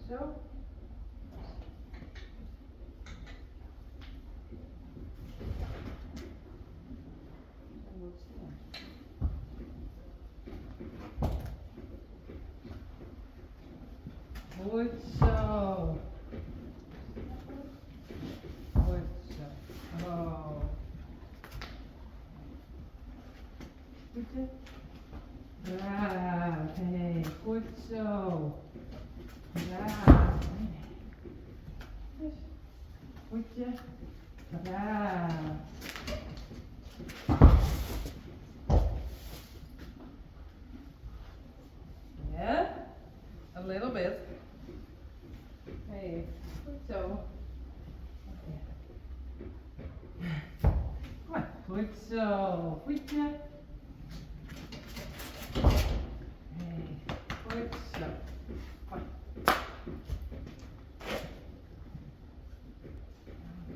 Zo. Goed zo. Goed zo. Oh. Goed zo. Braaf. Hey, goed zo. Braaf. Goed zo. Braaf. Yeah? A little bit. Hey, goed zo. Kom maar. Goed zo. Goedje. Hey, goed zo. Kom maar.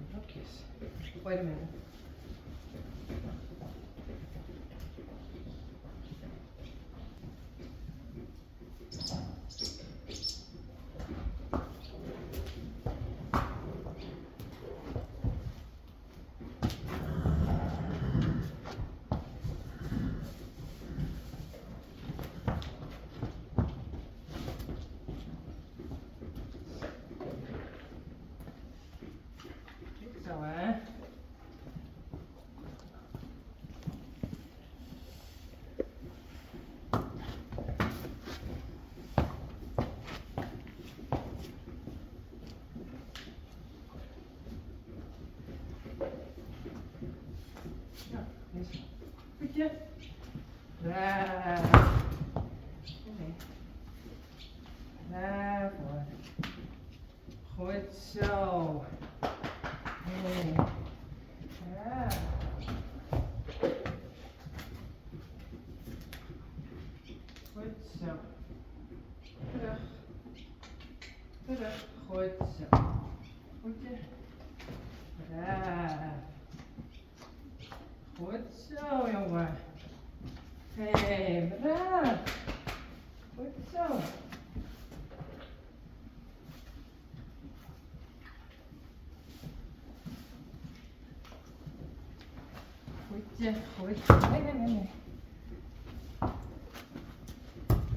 Blokjes. Wait a minute. Zo hè. Ja, deze. Goedje. Braaf. Nee. Braaf hoor. Goed zo. Hey. Ja. Goed zo. Terug. Terug. Goed zo. Goedje. Braaf. Goed zo, jongen. Hey, braaf. Goed zo. Goedje, goedje. Nee.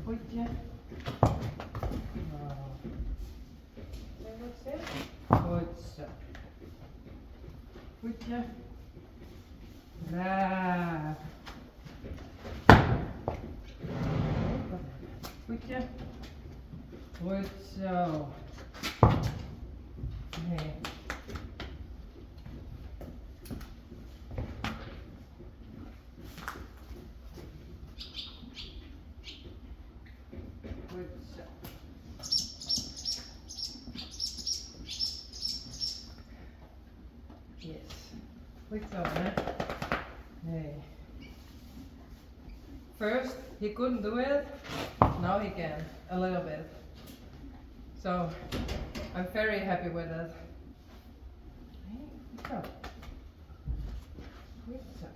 Goedje. Oh. Zeg wat zeg? Goed zo. Goedje. Braaf. Goedje. Goed zo. Nee. Goed zo. Yes. Goed zo, hè? Hey. First, he couldn't do it. Now he can, a little bit. So, I'm very happy with it. Hey, goed zo. Goed zo.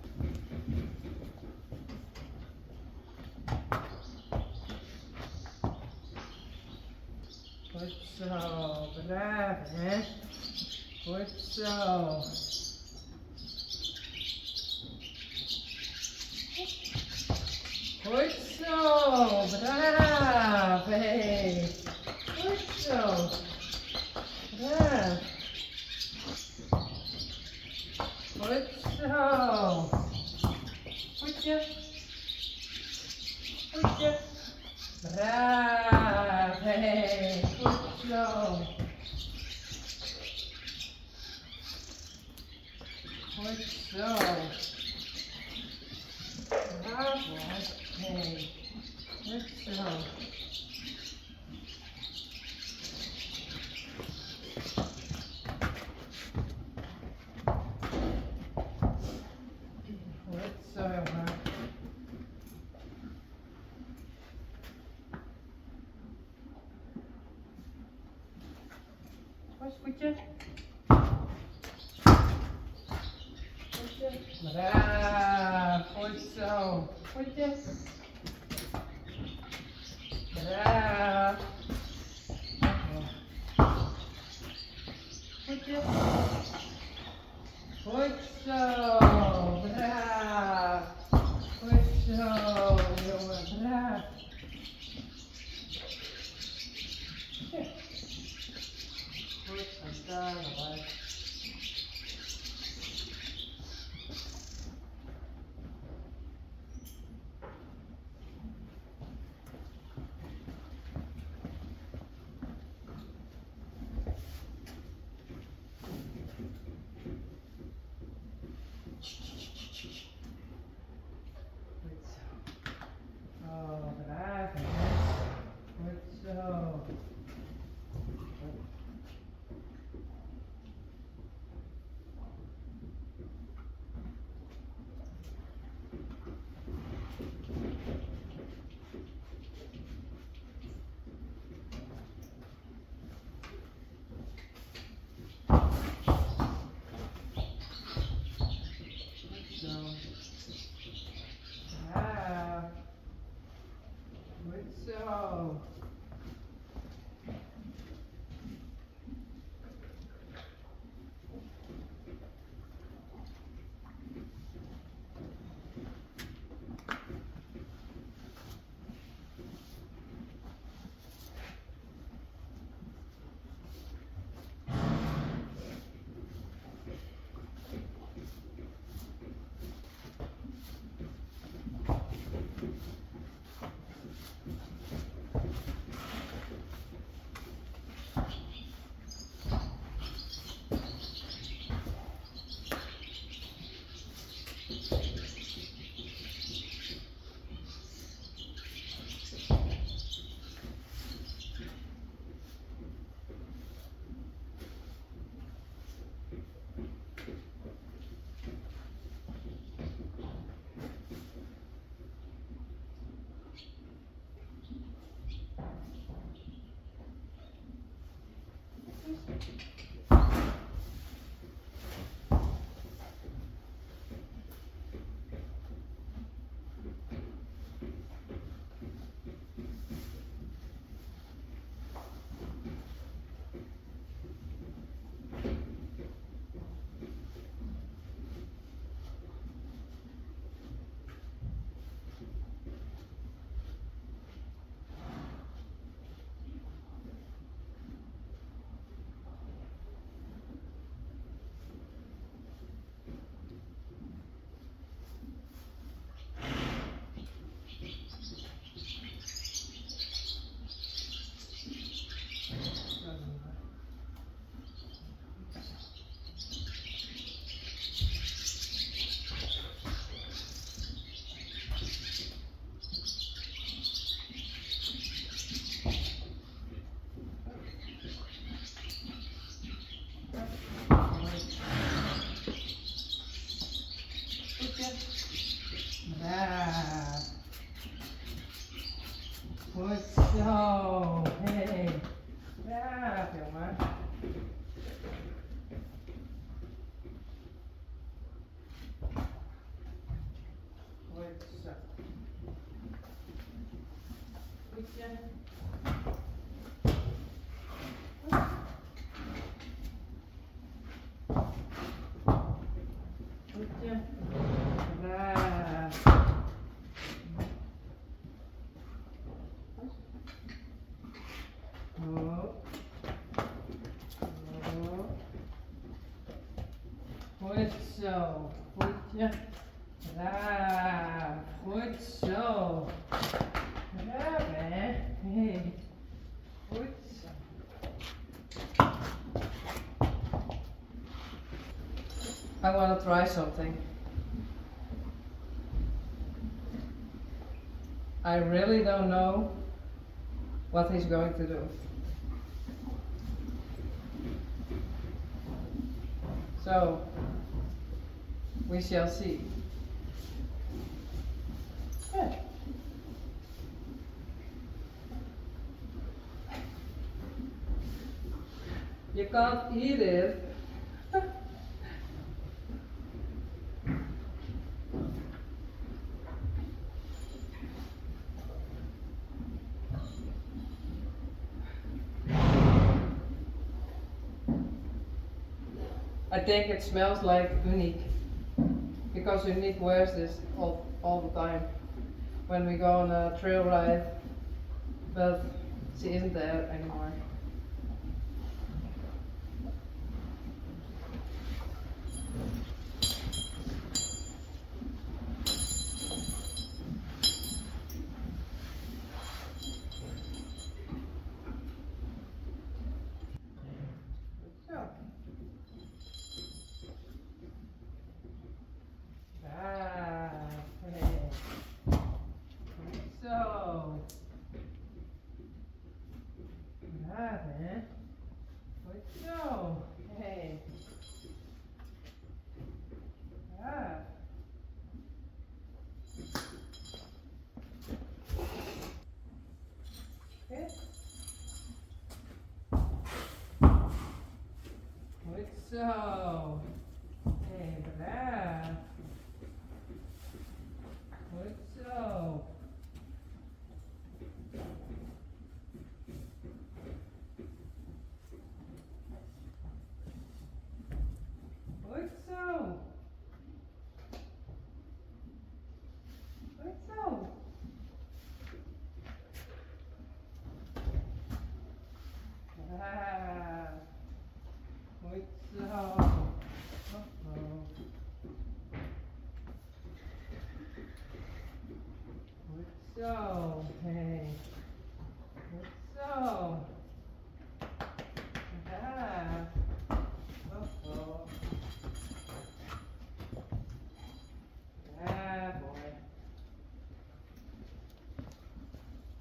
Goed zo, braaf hè. Goed zo. Goed zo, braaf. Hey. Goed zo. Braaf. Goed zo. Goedje. Goedje. Braaf. Hey. Goed zo. Goed zo. Braaf hoor. Hey. Goed zo. Goed zo, jongen. Goedje. Goedje. Braaf. Goed zo. Goedje. Braaf. so. So. Ah. Good so. Ah. Good so. Hey. Ah, filmar. Good so. Good so. Good so. Ah. Oh. Oh. Goed zo. Goedje. Braaf. Goed zo. Braaf hè. Hey. Goed zo. I want to try something. I really don't know what he's going to do. So, we shall see. Yeah. You can't eat it. I think it smells like Unique, because Unique wears this all the time when we go on a trail ride, but she isn't there anymore. So. Ah, hey. So. Daar, hè. Goed zo. Hey. Ja. Oké. Goed zo. Hey, braaf. Goed zo. Goed zo. Goed zo. Braaf. Goed zo. Oh. Goed zo. Hey. Goed zo. Braaf. Oh. Ja, mooi.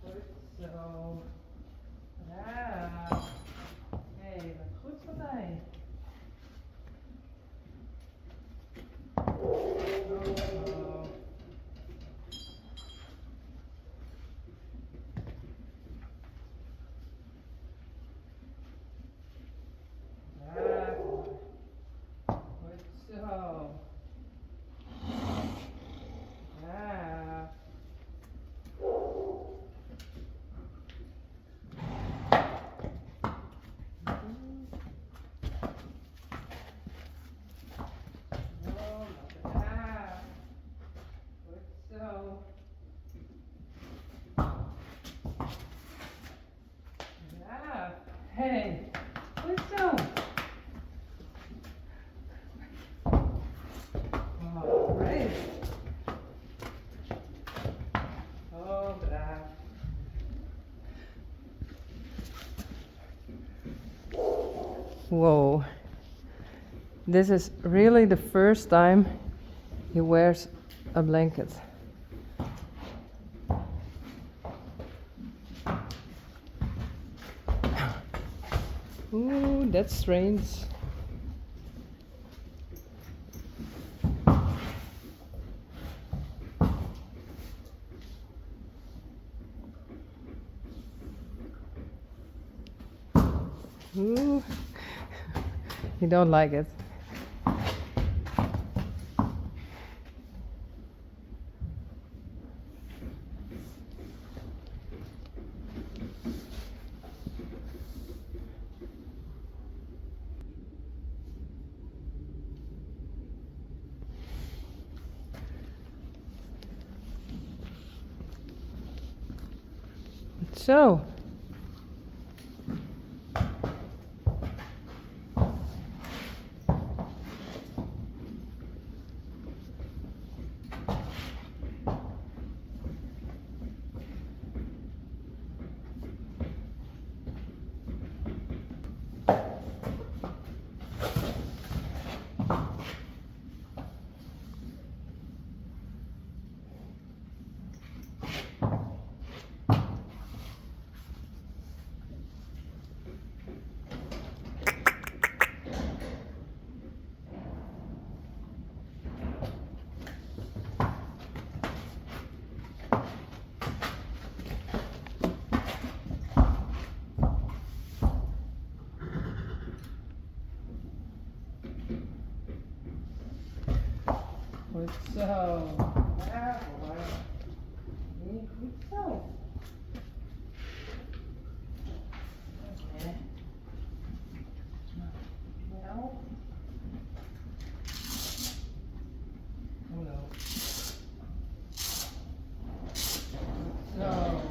Goed zo. Ja. Hey, wat goed voor mij. Oh. Ja, mooi. Goed zo. Ja. Oh, ja. Goed zo. Ja. Hey. Goed zo. Oh, great. Oh, braaf. Whoa. This is really the first time he wears a blanket. Ooh, that's strange. Ooh. You don't like it. So. Goed zo. Ja, hoor. Nee, goed zo. Oké. Nou. Hallo. Zo.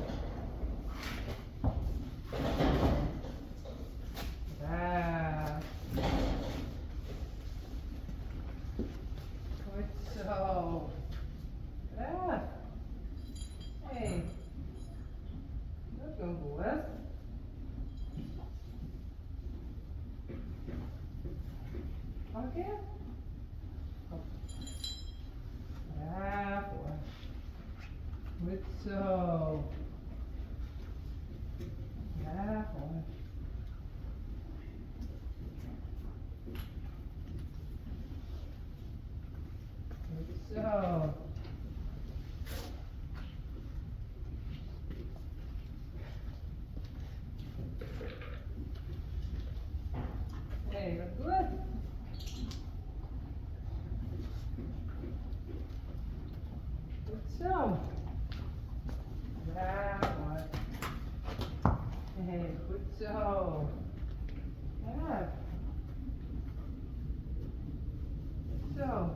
Daar. Goed zo. Ja. Hey. Dat doen we goed. Oké. Ja, hoor. Goed zo. Ja, hoor. Zo. Ja. Zo.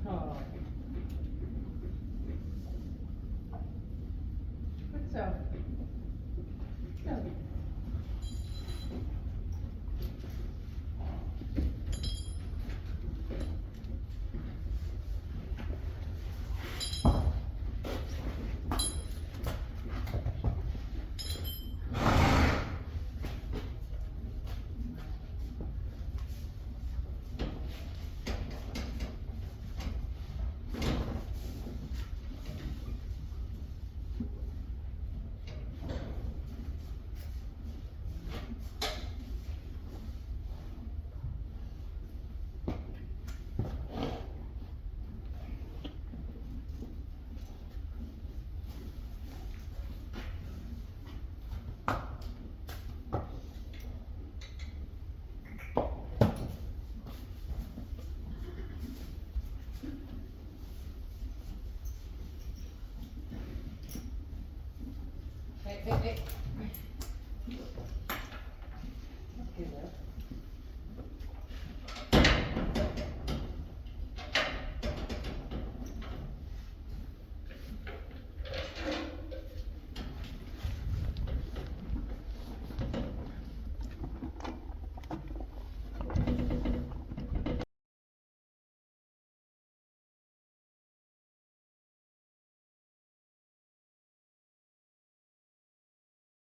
Oh. Goed zo. Zo. Hey, hey, hey. Look at that.